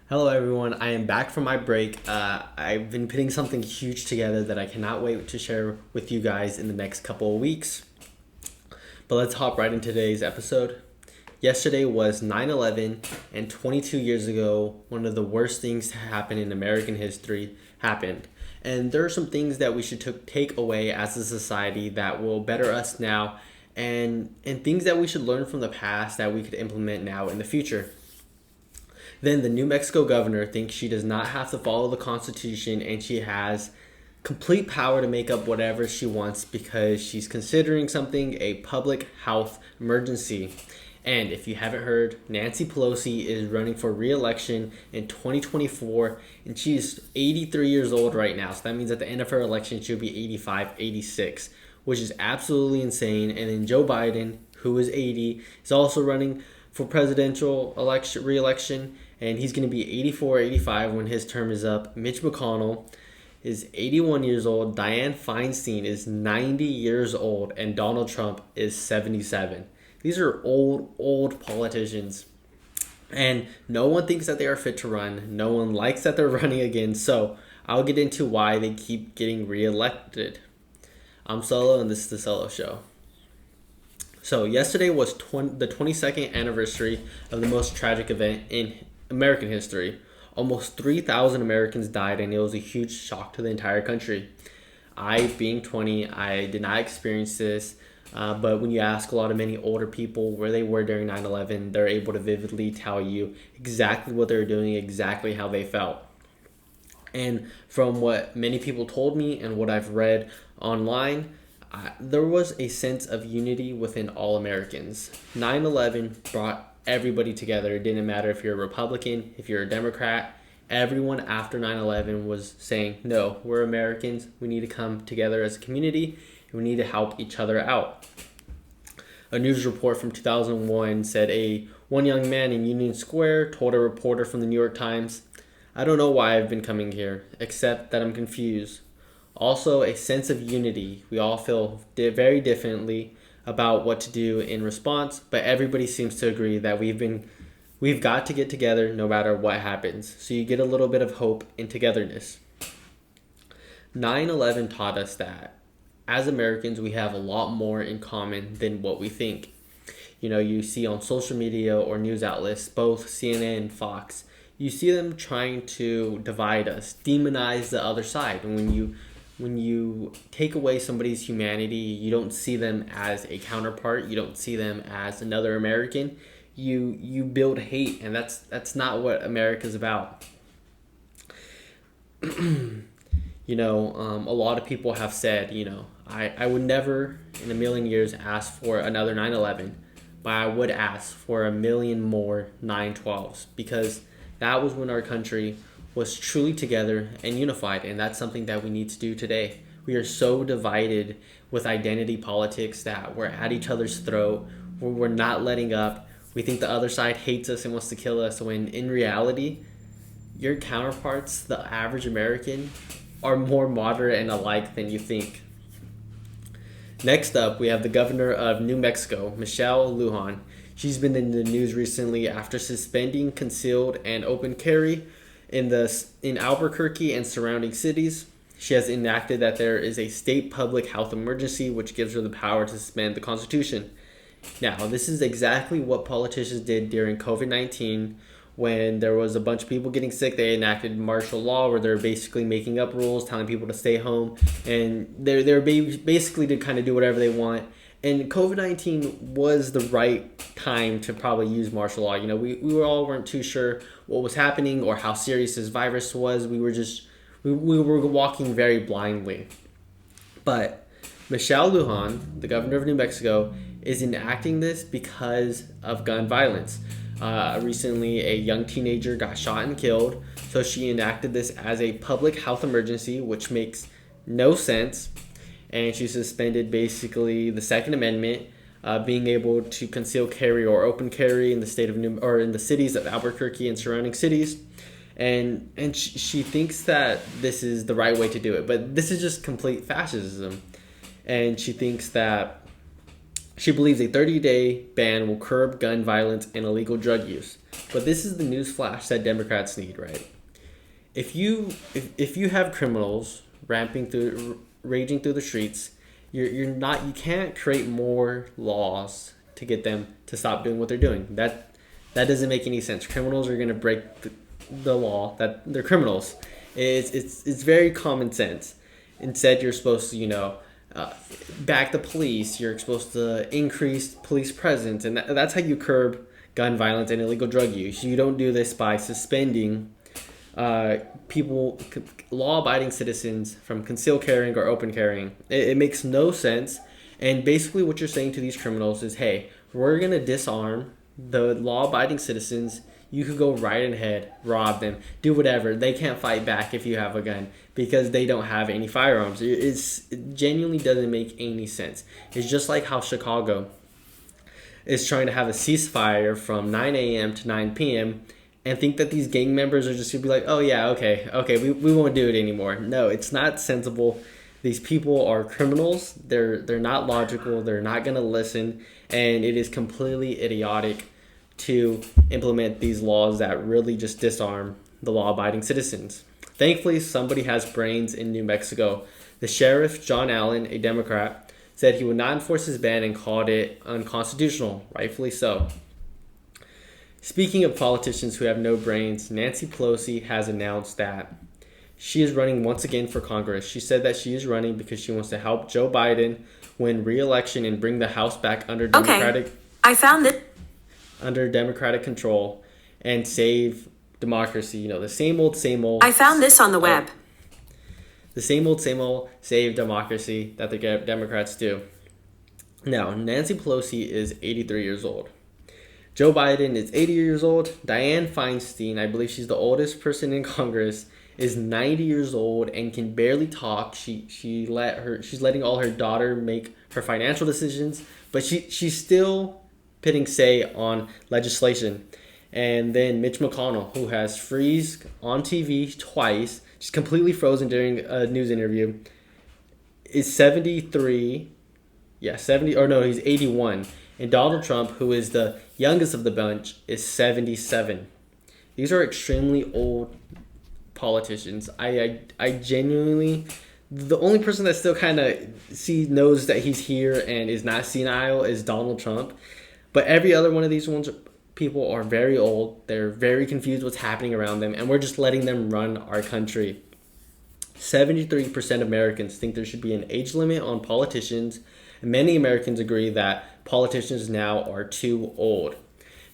Hello, everyone. I am back from my break. I've been putting something huge together that I cannot wait to share with you guys in the next couple of weeks. But let's hop right into today's episode. Yesterday was 9/11, and 22 years ago, one of the worst things to happen in American history happened. And there are some things that we should take away as a society that will better us now, and things that we should learn from the past that we could implement now in the future. Then the New Mexico governor thinks she does not have to follow the Constitution and she has complete power to make up whatever she wants because she's considering something a public health emergency. And if you haven't heard, Nancy Pelosi is running for re-election in 2024 and she's 83 years old right now. So that means at the end of her election, she'll be 85, 86, which is absolutely insane. And then Joe Biden, who is 80, is also running for presidential re-election, and he's going to be 84, 85 when his term is up. Mitch McDonnell is 81 years old. Diane Feinstein is 90 years old, and Donald Trump is 77. These are old politicians, and no one thinks that they are fit to run. No one likes that they're running again, so I'll get into why they keep getting reelected. I'm Solo, and this is the Solo Show. So yesterday was the 22nd anniversary of the most tragic event in American history. Almost 3,000 Americans died, and it was a huge shock to the entire country. I, being 20, I did not experience this, but when you ask a lot of many older people where they were during 9/11, they're able to vividly tell you exactly what they were doing, exactly how they felt. And from what many people told me and what I've read online, there was a sense of unity within all Americans. 9/11 brought everybody together. It didn't matter if you're a Republican, if you're a Democrat. Everyone after 9/11 was saying, no, we're Americans. We need to come together as a community, and we need to help each other out. A news report from 2001 said one young man in Union Square told a reporter from the New York Times, "I don't know why I've been coming here, except that I'm confused." Also, a sense of unity. We all feel very differently about what to do in response, but everybody seems to agree that we've got to get together no matter what happens. So you get a little bit of hope and togetherness. 9/11 taught us that as Americans, we have a lot more in common than what we think. You see on social media or news outlets, both CNN, Fox, you see them trying to divide us, demonize the other side. And when you take away somebody's humanity, you don't see them as a counterpart. You don't see them as another American. You build hate, and that's not what America's about. A lot of people have said, I would never in a million years ask for another 9/11, but I would ask for a million more 9/12s because that was when our country was truly together and unified, and that's something that we need to do today. We are so divided with identity politics that we're at each other's throat. We're not letting up. We think the other side hates us and wants to kill us, when in reality, your counterparts, the average American, are more moderate and alike than you think. Next up, we have the governor of New Mexico, Michelle Lujan. She's been in the news recently after suspending concealed and open carry in Albuquerque and surrounding cities. She has enacted that there is a state public health emergency, which gives her the power to suspend the Constitution. Now, this is exactly what politicians did during COVID-19 when there was a bunch of people getting sick. They enacted martial law where they're basically making up rules, telling people to stay home, and they're basically to kind of do whatever they want. And COVID-19 was the right time to probably use martial law. We all weren't too sure what was happening or how serious this virus was. We were walking very blindly. But Michelle Lujan, the governor of New Mexico, is enacting this because of gun violence. Recently, a young teenager got shot and killed, so she enacted this as a public health emergency, which makes no sense. And she suspended basically the Second Amendment, being able to conceal carry or open carry in the state of in the cities of Albuquerque and surrounding cities. And she thinks that this is the right way to do it, but this is just complete fascism. And she thinks that She believes a 30-day ban will curb gun violence and illegal drug use. But this is the news flash that Democrats need, right? If you have criminals raging through the streets, you can't create more laws to get them to stop doing what they're doing. That doesn't make any sense. Criminals are going to break the law, that they're criminals. It's very common sense. Instead, you're supposed to, back the police. You're supposed to increase police presence, and that's how you curb gun violence and illegal drug use. You don't do this by suspending law-abiding citizens from concealed carrying or open carrying. It makes no sense. And basically what you're saying to these criminals is, hey, we're going to disarm the law-abiding citizens. You could go right ahead, rob them, do whatever. They can't fight back if you have a gun because they don't have any firearms. It genuinely doesn't make any sense. It's just like how Chicago is trying to have a ceasefire from 9 a.m. to 9 p.m. and think that these gang members are just going to be like, oh yeah, okay, we won't do it anymore. No, it's not sensible. These people are criminals. They're not logical. They're not going to listen. And it is completely idiotic to implement these laws that really just disarm the law-abiding citizens. Thankfully, somebody has brains in New Mexico. The sheriff, John Allen, a Democrat, said he would not enforce his ban and called it unconstitutional, rightfully so. Speaking of politicians who have no brains, Nancy Pelosi has announced that she is running once again for Congress. She said that she is running because she wants to help Joe Biden win re-election and bring the House back under Democratic under Democratic control and save democracy. The same old, I found this on the web. The same old, save democracy that the Democrats do. Now, Nancy Pelosi is 83 years old. Joe Biden is 80 years old. Diane Feinstein, I believe she's the oldest person in Congress, is 90 years old and can barely talk. She's letting all her daughter make her financial decisions, but she's still putting say on legislation. And then Mitch McDonnell, who has freezed on TV twice, just completely frozen during a news interview, is 73. Yeah, 70, or no, he's 81. And Donald Trump, who is the youngest of the bunch, is 77. These are extremely old politicians. I genuinely, the only person that still kind of knows that he's here and is not senile is Donald Trump. But every other one of these people are very old. They're very confused what's happening around them, and we're just letting them run our country. 73% of Americans think there should be an age limit on politicians. And many Americans agree that politicians now are too old.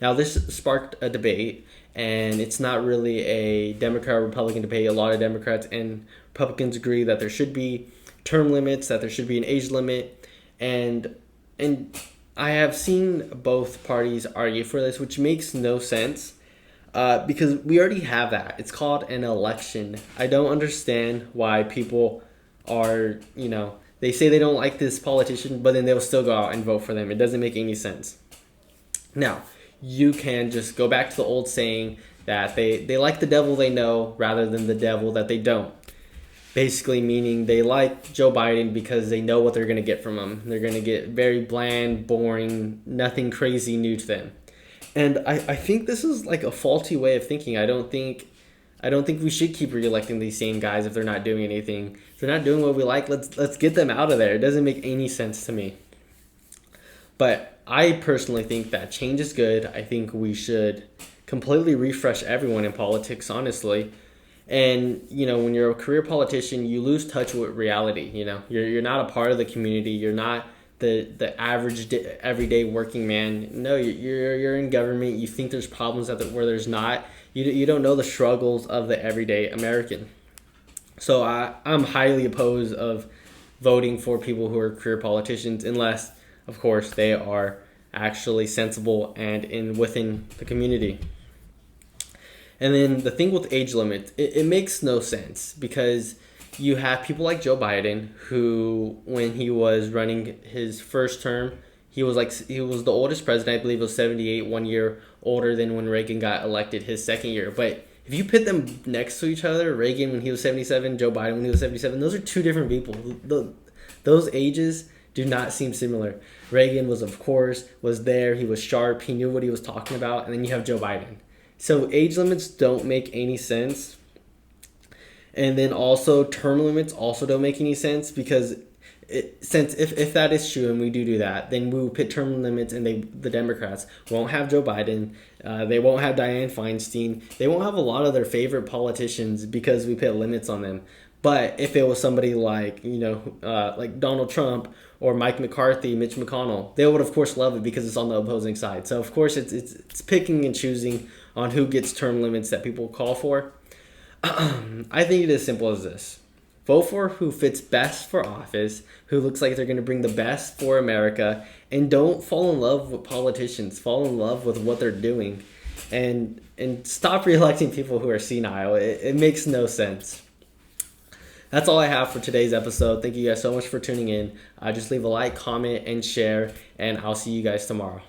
Now, this sparked a debate, and it's not really a Democrat-Republican debate. A lot of Democrats and Republicans agree that there should be term limits, that there should be an age limit, and I have seen both parties argue for this, which makes no sense because we already have that. It's called an election. I don't understand why people are, they say they don't like this politician, but then they'll still go out and vote for them. It doesn't make any sense. Now, you can just go back to the old saying that they like the devil they know rather than the devil that they don't. Basically meaning they like Joe Biden because they know what they're going to get from him. They're going to get very bland, boring, nothing crazy new to them. And I think this is like a faulty way of thinking. I don't think we should keep reelecting these same guys if they're not doing anything. If they're not doing what we like, let's get them out of there. It doesn't make any sense to me. But I personally think that change is good. I think we should completely refresh everyone in politics, honestly. And, when you're a career politician, you lose touch with reality. You're not a part of the community. You're not the average everyday working man. No, you're in government. You think there's problems where there's not. You don't know the struggles of the everyday American. So I'm highly opposed of voting for people who are career politicians unless, of course, they are actually sensible and within the community. And then the thing with age limit, it makes no sense because you have people like Joe Biden who, when he was running his first term, he was the oldest president. I believe he was 78, 1 year older than when Reagan got elected his second year. But if you put them next to each other, Reagan when he was 77, Joe Biden when he was 77, those are two different people. Those ages do not seem similar. Reagan was, of course, was there. He was sharp. He knew what he was talking about. And then you have Joe Biden. So age limits don't make any sense. And then also term limits also don't make any sense because since if that is true and we do that, then we will put term limits and the Democrats won't have Joe Biden. They won't have Diane Feinstein. They won't have a lot of their favorite politicians because we put limits on them. But if it was somebody like, like Donald Trump or Mike McCarthy, Mitch McDonnell, they would, of course, love it because it's on the opposing side. So, of course, it's picking and choosing on who gets term limits that people call for. I think it is as simple as this. Vote for who fits best for office, who looks like they're going to bring the best for America, and don't fall in love with politicians. Fall in love with what they're doing, and stop reelecting people who are senile. It makes no sense. That's all I have for today's episode. Thank you guys so much for tuning in. Just leave a like, comment, and share, and I'll see you guys tomorrow.